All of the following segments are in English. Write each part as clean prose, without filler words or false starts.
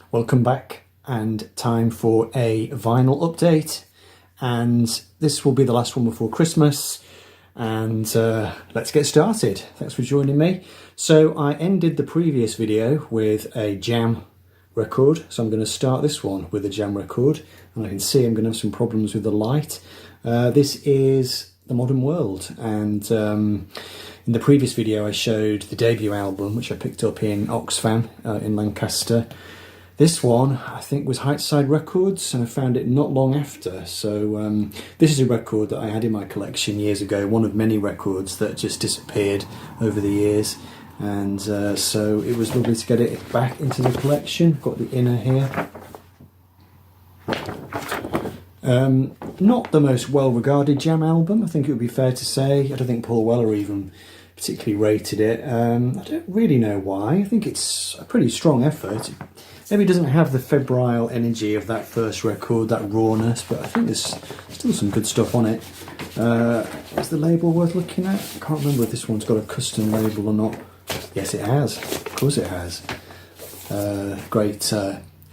Welcome back, and time for a vinyl update, and this will be the last one before Christmas, and let's get started. Thanks for joining me. So I ended the previous video with a Jam record, so I'm going to start this one with a Jam record, and I can see I'm going to have some problems with the light. This is The Modern World, and in the previous video I showed the debut album, which I picked up in Oxfam in Lancaster. This one, I think, was Heightside Records, and I found it not long after. So this is a record that I had in my collection years ago, one of many records that just disappeared over the years. And so it was lovely to get it back into the collection. Got the inner here. Not the most well-regarded Jam album, I think it would be fair to say. I don't think Paul Weller even particularly rated it. I don't really know why. I think it's a pretty strong effort. Maybe it doesn't have the febrile energy of that first record, that rawness, but I think there's still some good stuff on it. Is the label worth looking at? I can't remember if this one's got a custom label or not. Yes, it has. Of course it has. Great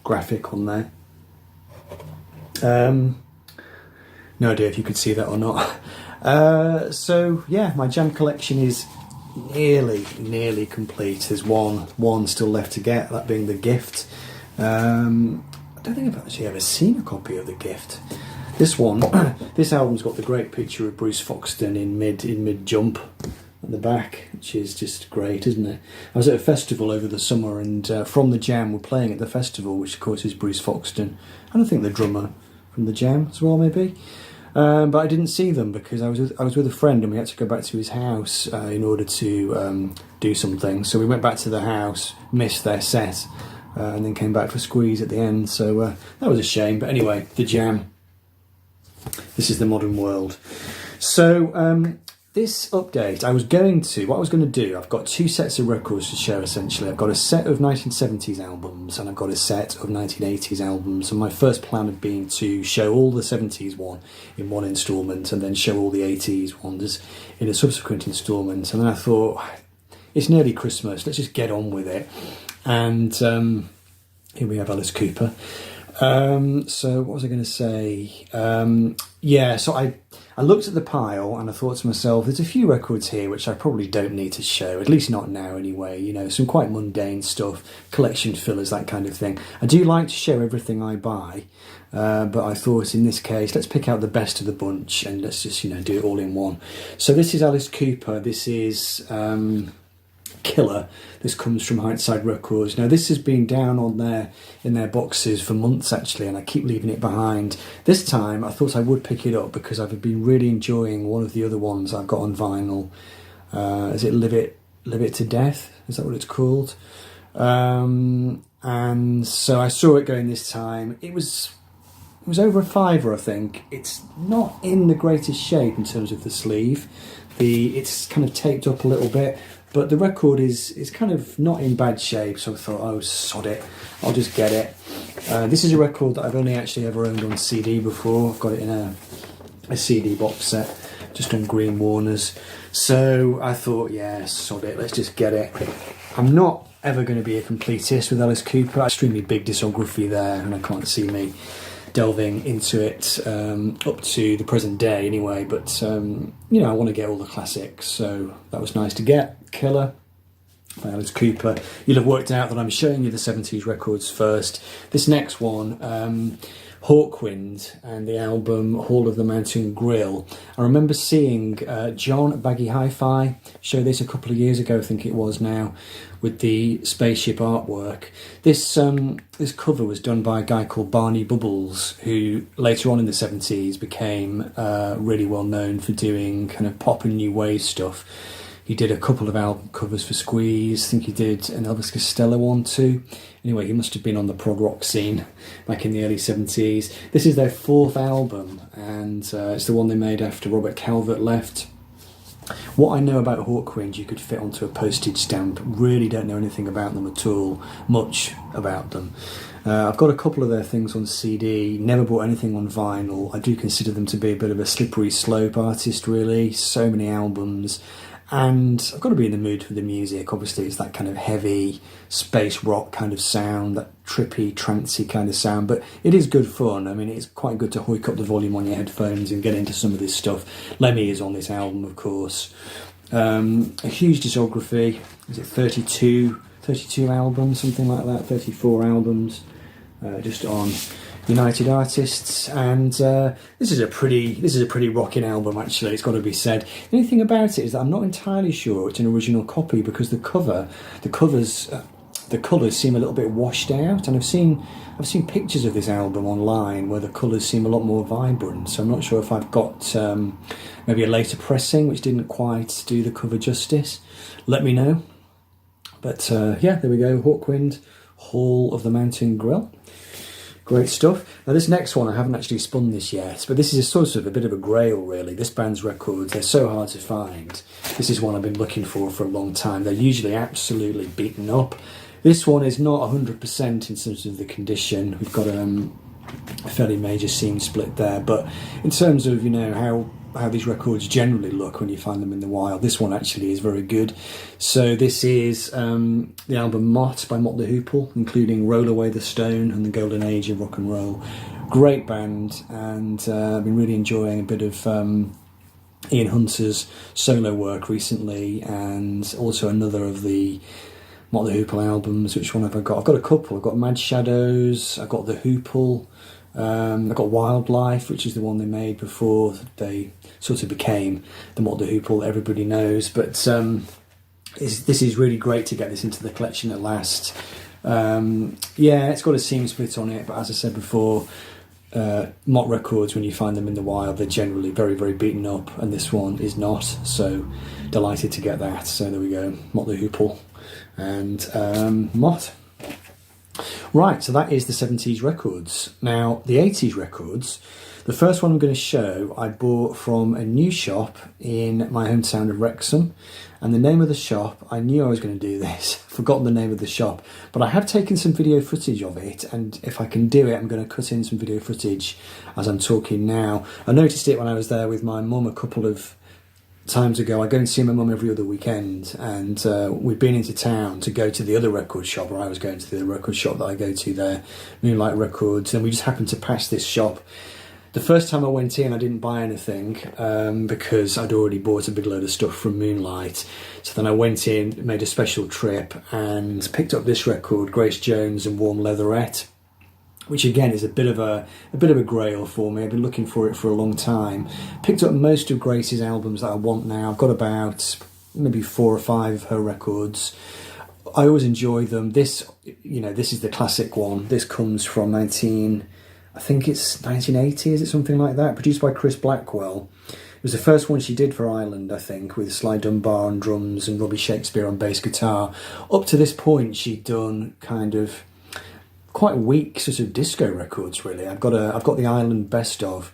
graphic on there. No idea if you could see that or not. So yeah, my Jam collection is nearly complete. There's one still left to get, that being The Gift. I don't think I've actually ever seen a copy of The Gift. This one, this album's got the great picture of Bruce Foxton in mid jump at the back, which is just great, isn't it? I was at a festival over the summer, and From the Jam were playing at the festival, which of course is Bruce Foxton, and I think the drummer from the Jam as well, maybe. But I didn't see them because I was with a friend, and we had to go back to his house in order to do something. So we went back to the house, missed their set, and then came back for Squeeze at the end. So that was a shame. But anyway, the Jam. This is The Modern World. So this update, what I was going to do, I've got two sets of records to show essentially. I've got a set of 1970s albums and I've got a set of 1980s albums, and my first plan had been to show all the 70s one in one instalment and then show all the 80s ones in a subsequent instalment. And then I thought, it's nearly Christmas, let's just get on with it. And here we have Alice Cooper. So what was I going to say? Yeah, so I looked at the pile and I thought to myself, there's a few records here which I probably don't need to show, at least not now anyway, you know, some quite mundane stuff, collection fillers, that kind of thing. I do like to show everything I buy, but I thought in this case, let's pick out the best of the bunch and let's just, you know, do it all in one. So this is Alice Cooper, this is Killer. This comes from Heightside Records. Now this has been down on in their boxes for months actually, and I keep leaving it behind. This time I thought I would pick it up because I've been really enjoying one of the other ones I've got on vinyl. Is it Live It to Death? Is that what it's called? And so I saw it going this time. It was over a £5, I think. It's not in the greatest shape in terms of the sleeve. It's kind of taped up a little bit. But the record is kind of not in bad shape, so I thought, oh, sod it, I'll just get it. This is a record that I've only actually ever owned on CD before. I've got it in a CD box set, just on Green Warners. So I thought, yeah, sod it, let's just get it. I'm not ever going to be a completist with Alice Cooper. Extremely big discography there, and I can't see me delving into it up to the present day anyway, but you know, I want to get all the classics, so that was nice to get. Killer by Alice Cooper. You'll have worked out that I'm showing you the 70s records first. This next one, Hawkwind, and the album Hall of the Mountain Grill. I remember seeing John at Baggy Hi-Fi show this a couple of years ago, I think it was now, with the spaceship artwork. This cover was done by a guy called Barney Bubbles, who later on in the 70s became really well known for doing kind of pop and new wave stuff. He did a couple of album covers for Squeeze. I think he did an Elvis Costello one too. Anyway, he must have been on the prog rock scene back in the early 70s. This is their fourth album, and it's the one they made after Robert Calvert left. What I know about Hawkwind you could fit onto a postage stamp. Really don't know anything about them at all, much about them. I've got a couple of their things on CD, never bought anything on vinyl. I do consider them to be a bit of a slippery slope artist really, so many albums. And I've got to be in the mood for the music. Obviously, it's that kind of heavy space rock kind of sound, that trippy, trancey kind of sound. But it is good fun. I mean, it's quite good to hoik up the volume on your headphones and get into some of this stuff. Lemmy is on this album, of course. A huge discography. Is it 32 albums, something like that? 34 albums, just on United Artists, and this is a pretty rocking album, actually. It's got to be said. The only thing about it is that I'm not entirely sure it's an original copy, because the colours seem a little bit washed out, and I've seen pictures of this album online where the colours seem a lot more vibrant. So I'm not sure if I've got maybe a later pressing which didn't quite do the cover justice. Let me know. But yeah, there we go. Hawkwind, Hall of the Mountain Grill. Great stuff. Now this next one, I haven't actually spun this yet, but this is a sort of a bit of a grail, really. This band's records, they're so hard to find. This is one I've been looking for a long time. They're usually absolutely beaten up. This one is not 100% in terms of the condition. We've got a fairly major seam split there, but in terms of, you know, how these records generally look when you find them in the wild, this one actually is very good. So this is the album Mott by Mott the Hoople, including Roll Away the Stone and the Golden Age of Rock and Roll. Great band, and I've been really enjoying a bit of Ian Hunter's solo work recently, and also another of the Mott the Hoople albums. Which one have I got? I've got a couple. I've got Mad Shadows, I've got The Hoople, I've got Wildlife, which is the one they made before they sort of became the Mott the Hoople that everybody knows. But this is really great to get this into the collection at last. Yeah, it's got a seam split on it, but as I said before, Mott records, when you find them in the wild, they're generally very, very beaten up, and this one is not. So delighted to get that. So there we go, Mott the Hoople and Mott. Right, so that is the 70s records. Now, the 80s records, the first one I'm going to show I bought from a new shop in my hometown of Wrexham. And the name of the shop, I knew I was going to do this, forgotten the name of the shop, but I have taken some video footage of it, and if I can do it, I'm going to cut in some video footage as I'm talking now. I noticed it when I was there with my mum a couple of times ago. I go and see my mum every other weekend, and we'd been into town to go to the other record shop, or I was going to the other record shop that I go to there, Moonlight Records, and we just happened to pass this shop. The first time I went in, I didn't buy anything because I'd already bought a big load of stuff from Moonlight. So then I went in, made a special trip, and picked up this record, Grace Jones and Warm Leatherette, which again is a bit of a grail for me. I've been looking for it for a long time. Picked up most of Grace's albums that I want now. I've got about maybe 4 or 5 of her records. I always enjoy them. This, you know, this is the classic one. This comes from I think it's 1980, is it something like that? Produced by Chris Blackwell. It was the first one she did for Ireland, I think, with Sly Dunbar on drums and Robbie Shakespeare on bass guitar. Up to this point, she'd done kind of quite weak sort of disco records, really. I've got the Ireland best of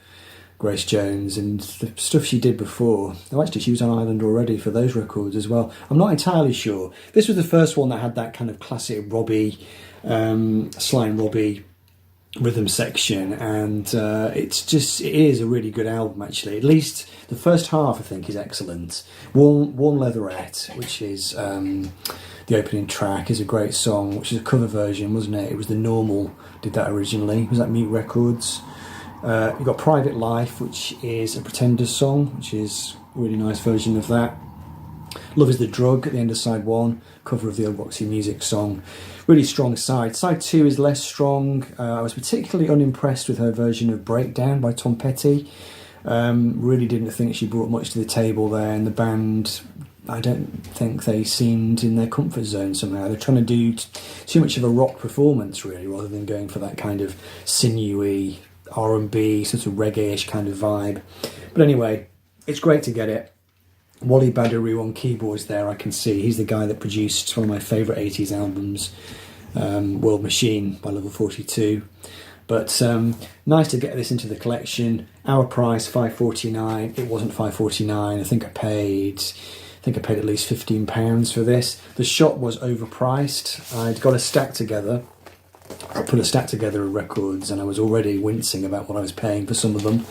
Grace Jones, and the stuff she did before. Oh, actually, she was on Ireland already for those records as well. I'm not entirely sure. This was the first one that had that kind of classic Robbie, Sly and Robbie rhythm section, and it is a really good album, actually. At least the first half, I think, is excellent. Warm Leatherette, which is the opening track, is a great song, which is a cover version, wasn't it? It was The Normal did that originally. Was that Mute Records? You've got Private Life, which is a Pretenders song, which is a really nice version of that. Love is the Drug at the end of side 1, cover of the old Roxy Music song. Really strong side. Side 2 is less strong. I was particularly unimpressed with her version of Breakdown by Tom Petty. Really didn't think she brought much to the table there, and the band, I don't think they seemed in their comfort zone somehow. They're trying to do too much of a rock performance, really, rather than going for that kind of sinewy R&B, sort of reggae-ish kind of vibe. But anyway, it's great to get it. Wally Badarou on keyboards there, I can see. He's the guy that produced one of my favourite 80s albums, World Machine by Level 42. But nice to get this into the collection. Our price, $5.49. It wasn't $5.49. I think I paid at least £15 for this. The shop was overpriced. I'd got a stack together. I put a stack together of records, and I was already wincing about what I was paying for some of them.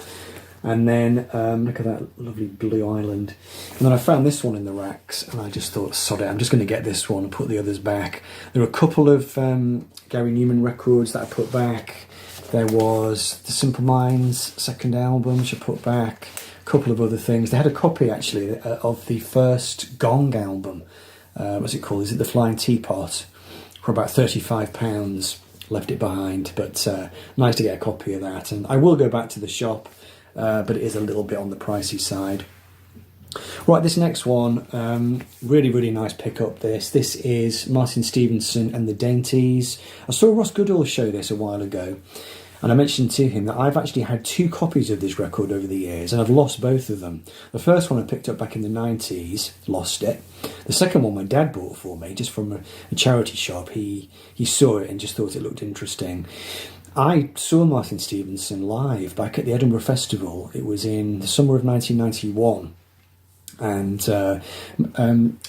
And then look at that lovely blue island. And then I found this one in the racks, and I just thought, sod it, I'm just going to get this one and put the others back. There are a couple of Gary Numan records that I put back. There was the Simple Minds second album, which I put back. A couple of other things. They had a copy, actually, of the first Gong album. What's it called? Is it The Flying Teapot? For about £35. Left it behind, but nice to get a copy of that. And I will go back to the shop, but it is a little bit on the pricey side. Right, this next one, really, really nice pickup. This is Martin Stevenson and the Dainties. I saw Ross Goodall show this a while ago, and I mentioned to him that I've actually had 2 copies of this record over the years, and I've lost both of them. The first one I picked up back in the 90s, lost it. The second one my dad bought for me, just from a charity shop. He saw it and just thought it looked interesting. I saw Martin Stevenson live back at the Edinburgh Festival. It was in the summer of 1991. And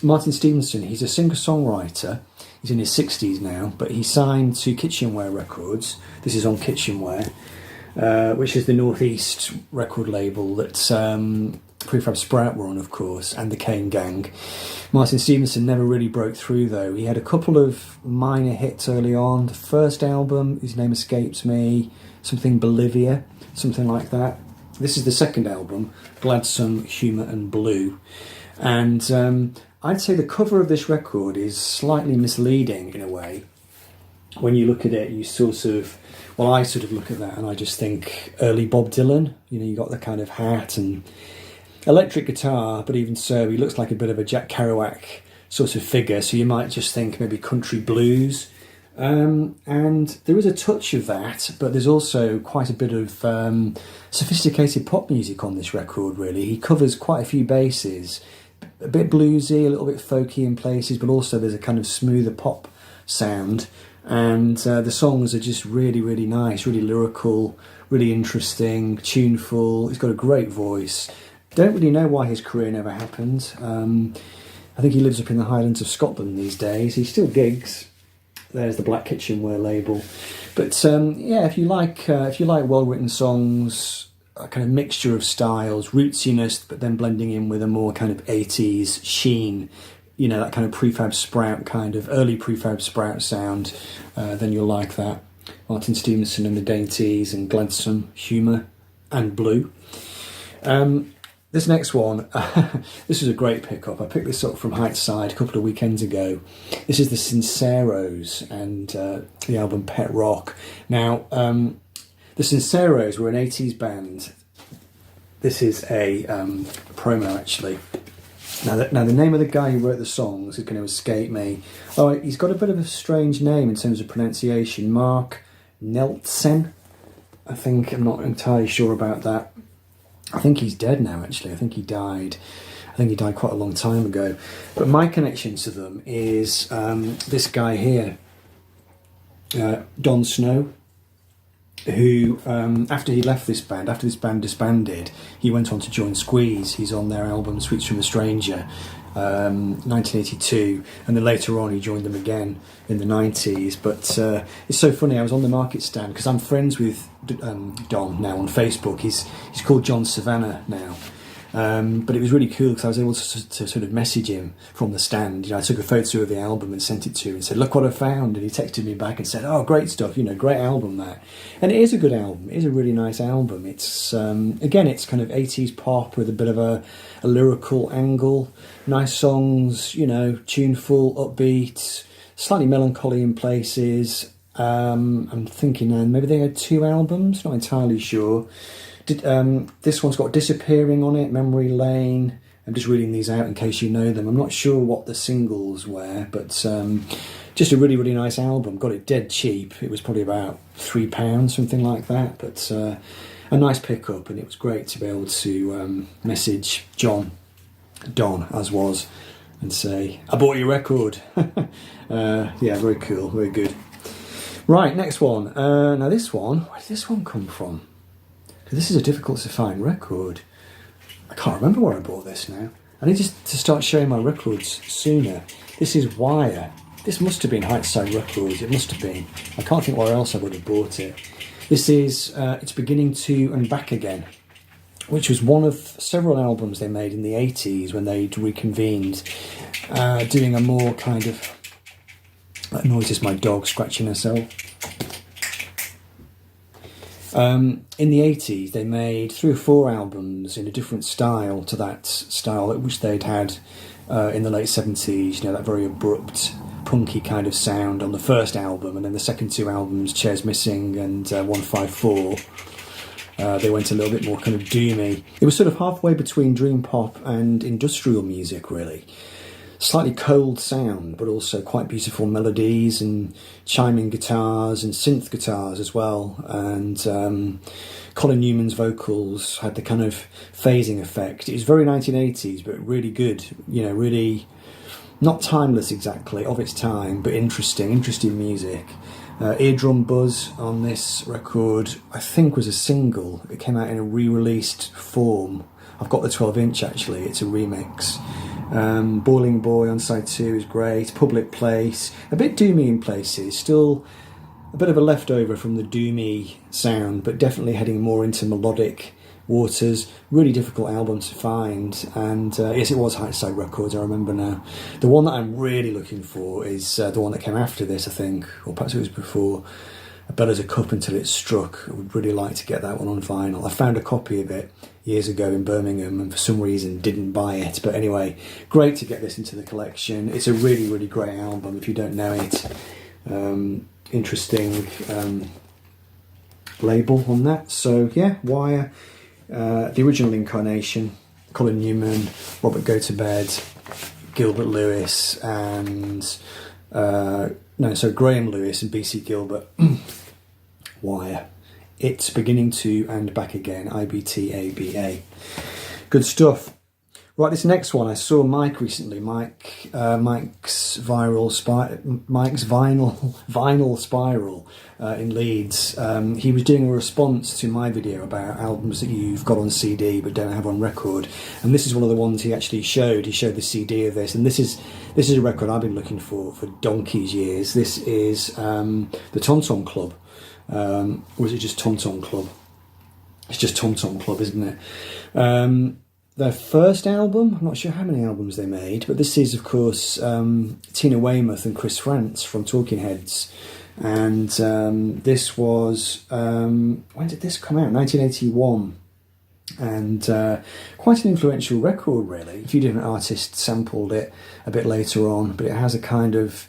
Martin Stevenson, he's a singer-songwriter. He's in his 60s now, but he signed to Kitchenware Records. This is on Kitchenware, which is the Northeast record label that Prefab Sprout were on, of course, and the Kane Gang. Martin Stevenson never really broke through, though. He had a couple of minor hits early on. The first album, his name escapes me, something Bolivia, something like that. This is the second album, Gladsome, Humour and Blue. And I'd say the cover of this record is slightly misleading in a way. When you look at it, you sort of, well, I sort of look at that and I just think early Bob Dylan. You know, you got the kind of hat and electric guitar, but even so, he looks like a bit of a Jack Kerouac sort of figure. So you might just think maybe country blues. And there is a touch of that, but there's also quite a bit of sophisticated pop music on this record, really. He covers quite a few bases. A bit bluesy, a little bit folky in places, but also there's a kind of smoother pop sound. And the songs are just really, really nice, really lyrical, really interesting, tuneful. He's got a great voice. Don't really know why his career never happened. I think he lives up in the Highlands of Scotland these days. He still gigs. There's the Black Kitchenware label. But yeah, if you like well-written songs, a kind of mixture of styles, rootsiness, but then blending in with a more kind of 80s sheen, you know, that kind of Prefab Sprout kind of early Prefab Sprout sound, then you'll like that. Martin Stevenson and the Dainties and Gladsome, Humour and Blue. This next one, this is a great pickup. I picked this up from Heightside a couple of weekends ago. This is the Sinceros and the album Pet Rock. Now, the Sinceros were an 80s band. This is a promo, actually. Now the name of the guy who wrote the songs is going to escape me. Oh, he's got a bit of a strange name in terms of pronunciation. Mark Neltsen, I think. I'm not entirely sure about that. I think he's dead now, actually. I think he died quite a long time ago. But my connection to them is this guy here, Don Snow, who, after he left this band, after this band disbanded, he went on to join Squeeze. He's on their album Sweets from a Stranger, 1982, and then later on he joined them again in the 90s. But it's so funny, I was on the market stand, because I'm friends with Don now on Facebook. He's called John Savannah now. But it was really cool because I was able to sort of message him from the stand. You know, I took a photo of the album and sent it to him and said, "Look what I found." And he texted me back and said, "Oh, great stuff, you know, great album that." And it is a good album. It is a really nice album. It's again, it's kind of 80s pop with a bit of a lyrical angle. Nice songs, you know, tuneful, upbeat, slightly melancholy in places. I'm thinking maybe they had 2 albums, not entirely sure. This one's got Disappearing on it, Memory Lane. I'm just reading these out in case you know them. I'm not sure what the singles were, but just a really, really nice album. Got it dead cheap. It was probably about £3, something like that. But a nice pickup, and it was great to be able to message Don, as was, and say, "I bought your record." Yeah, very cool, very good. Right, next one. Now this one, where did this one come from? This is a difficult to find record. I can't remember where I bought this now. I need to start showing my records sooner. This is Wire. This must have been Heightside Records. It must have been. I can't think where else I would have bought it. This is It's Beginning to and Back Again. which was one of several albums they made in the 80s when they'd reconvened, doing a more kind of... That noise is my dog scratching herself. In the 80s, they made 3 or 4 albums in a different style to that style which they'd had in the late 70s, that very abrupt, punky kind of sound on the first album, and then the second 2 albums, Chairs Missing and 154, they went a little bit more kind of doomy. It was sort of halfway between dream pop and industrial music, really. Slightly cold sound, but also quite beautiful melodies and chiming guitars and synth guitars as well. And Colin Newman's vocals had the kind of phasing effect. It was very 1980s, but really good. Really not timeless exactly, of its time, but interesting music. Eardrum Buzz on this record, I think, was a single. It came out in a re-released form. I've got the 12-inch actually, it's a remix. Boiling Boy on side 2 is great. Public Place, a bit doomy in places, still a bit of a leftover from the doomy sound, but definitely heading more into melodic waters. Really difficult album to find, and yes, it was Hightside Records, I remember now. The one that I'm really looking for is the one that came after this, I think, or perhaps it was before. Bella's a Cup Until It Struck. I would really like to get that one on vinyl. I found a copy of it years ago in Birmingham and for some reason didn't buy it. But anyway, great to get this into the collection. It's a really, really great album if you don't know it. Interesting label on that. So yeah, Wire, the original incarnation, Colin Newman, Robert Gotobed, Gilbert Lewis and... Graham Lewis and BC Gilbert. Wire. It's Beginning to and Back Again. IBTABA. Good stuff. Right, this next one, I saw Mike recently. Mike's vinyl spiral in Leeds. He was doing a response to my video about albums that you've got on CD but don't have on record, and this is one of the ones he actually showed. He showed the CD of this, and this is a record I've been looking for donkey's years. This is the Tom Tom Club. Or is it just Tom Tom Club? It's just Tom Tom Club, isn't it? Their first album, I'm not sure how many albums they made, but this is, of course, Tina Weymouth and Chris Frantz from Talking Heads. And this was, when did this come out? 1981. And quite an influential record, really. A few different artists sampled it a bit later on, but it has a kind of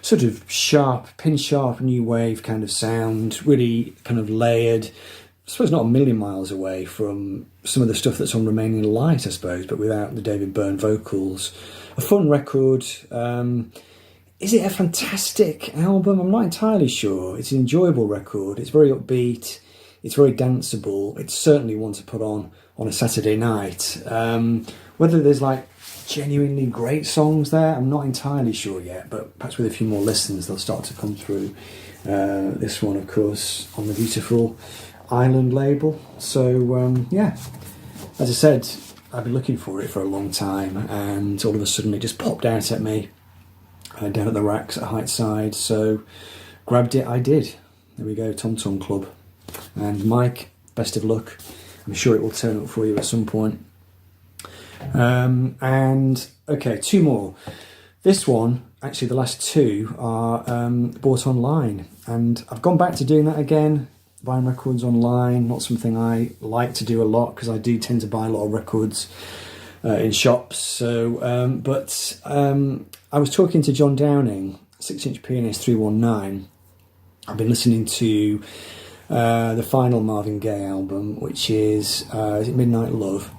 sort of sharp, pin-sharp, new wave kind of sound, really kind of layered. I suppose not a million miles away from some of the stuff that's on Remaining Light, I suppose, but without the David Byrne vocals. A fun record. Is it a fantastic album? I'm not entirely sure. It's an enjoyable record. It's very upbeat. It's very danceable. It's certainly one to put on a Saturday night. Whether there's like genuinely great songs there, I'm not entirely sure yet, but perhaps with a few more listens they'll start to come through. This one, of course, on the beautiful Island label. So yeah, as I said, I've been looking for it for a long time, and all of a sudden it just popped out at me down at the racks at Hightside, so grabbed it. I did. There we go, Tom Tom Club. And Mike, best of luck. I'm sure it will turn up for you at some point. And okay, 2 more. This one, actually the last 2 are bought online, and I've gone back to doing that again. Buying records online, not something I like to do a lot because I do tend to buy a lot of records in shops. So, but I was talking to John Downing, 6-inch Pianist 319. I've been listening to the final Marvin Gaye album, which is it Midnight Love?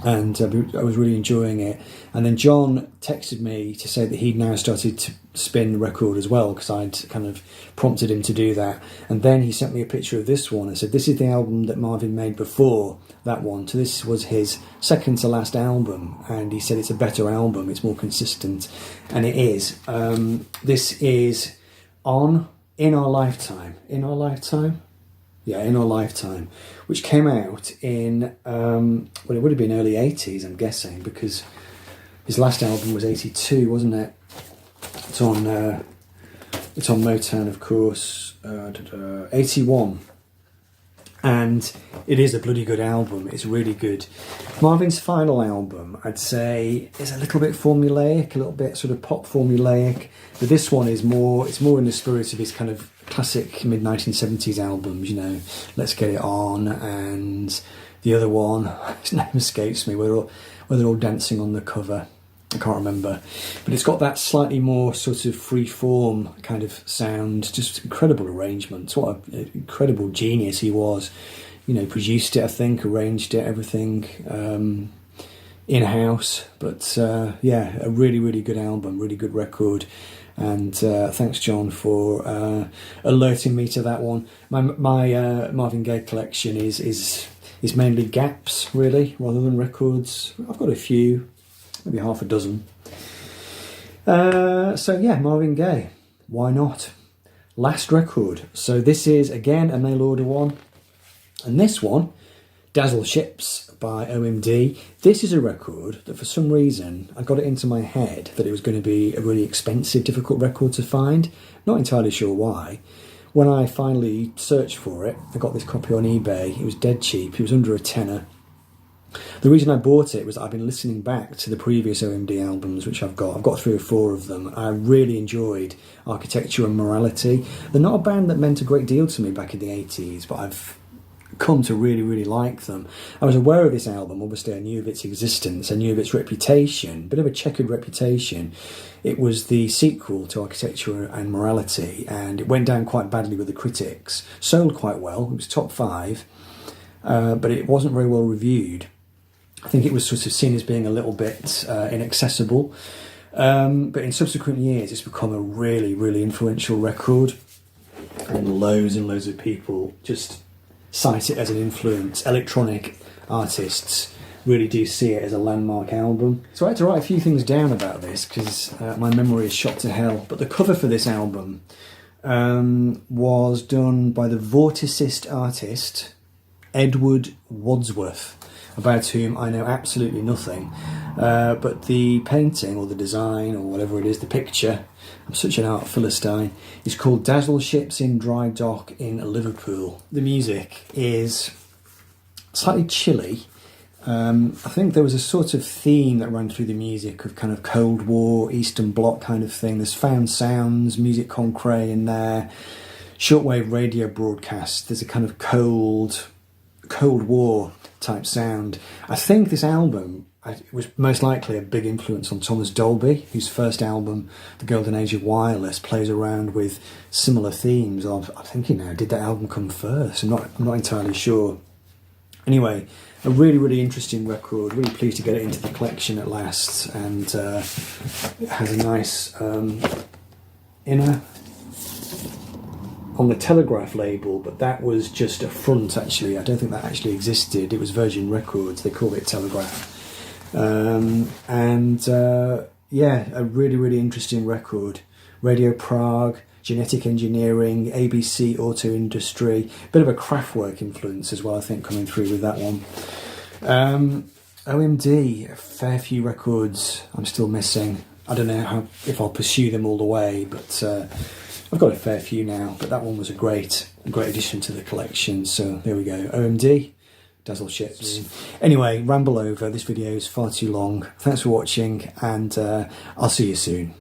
And I was really enjoying it. And then John texted me to say that he'd now started to spin the record as well, because I'd kind of prompted him to do that. And then he sent me a picture of this one and said, this is the album that Marvin made before that one. So this was his second to last album. And he said it's a better album, it's more consistent. And it is. This is on In Our Lifetime. In Our Lifetime? Yeah, In Our Lifetime, which came out in, well, it would have been early 80s, I'm guessing, because his last album was 82, wasn't it? It's on Motown, of course, 81. And it is a bloody good album. It's really good. Marvin's final album, I'd say, is a little bit formulaic, a little bit sort of pop formulaic. But this one is more, it's more in the spirit of his kind of classic mid-1970s albums, you know, Let's Get It On, and the other one, his name escapes me, where they're all dancing on the cover. I can't remember. But it's got that slightly more sort of free-form kind of sound, just incredible arrangements. What an incredible genius he was. You know, produced it, I think, arranged it, everything in-house. But yeah, a really, really good album, really good record. And thanks, John, for alerting me to that one. My Marvin Gaye collection is mainly gaps, really, rather than records. I've got a few, maybe half a dozen. So yeah, Marvin Gaye, why not? Last record. So this is, again, a mail order one. And this one, Dazzle Ships by OMD. This is a record that for some reason I got it into my head that it was going to be a really expensive, difficult record to find. Not entirely sure why. When I finally searched for it, I got this copy on eBay. It was dead cheap. It was under a tenner. The reason I bought it was I've been listening back to the previous OMD albums, which I've got 3 or 4 of them. I really enjoyed Architecture and Morality. They're not a band that meant a great deal to me back in the 80s, but I've come to really, really like them. I was aware of this album, obviously I knew of its existence, I knew of its reputation, bit of a checkered reputation. It was the sequel to Architecture and Morality, and it went down quite badly with the critics. Sold quite well, it was top 5, but it wasn't very well reviewed. I think it was sort of seen as being a little bit inaccessible, but in subsequent years it's become a really, really influential record, and loads of people just cite it as an influence. Electronic artists really do see it as a landmark album. So I had to write a few things down about this because my memory is shot to hell. But the cover for this album was done by the vorticist artist Edward Wadsworth, about whom I know absolutely nothing. But the painting or the design or whatever it is, the picture, I'm such an art philistine, is called Dazzle Ships in Dry Dock in Liverpool. The music is slightly chilly. I think there was a sort of theme that ran through the music of kind of Cold War, Eastern Bloc kind of thing. There's found sounds, musique concrète in there, shortwave radio broadcasts. There's a kind of Cold War type sound. I think this album was most likely a big influence on Thomas Dolby, whose first album, The Golden Age of Wireless, plays around with similar themes. I'm thinking now, did that album come first? I'm not entirely sure. Anyway, a really, really interesting record. Really pleased to get it into the collection at last, and it has a nice inner on the Telegraph label, but that was just a front actually. I don't think that actually existed. It was Virgin Records, they called it Telegraph. Yeah, a really, really interesting record. Radio Prague, Genetic Engineering, ABC Auto Industry, bit of a Kraftwerk influence as well, I think, coming through with that one. OMD, a fair few records I'm still missing. I don't know if I'll pursue them all the way, but I've got a fair few now. But that one was a great addition to the collection. So there we go. OMD, Dazzle Ships. Anyway, ramble over. This video is far too long. Thanks for watching, and I'll see you soon.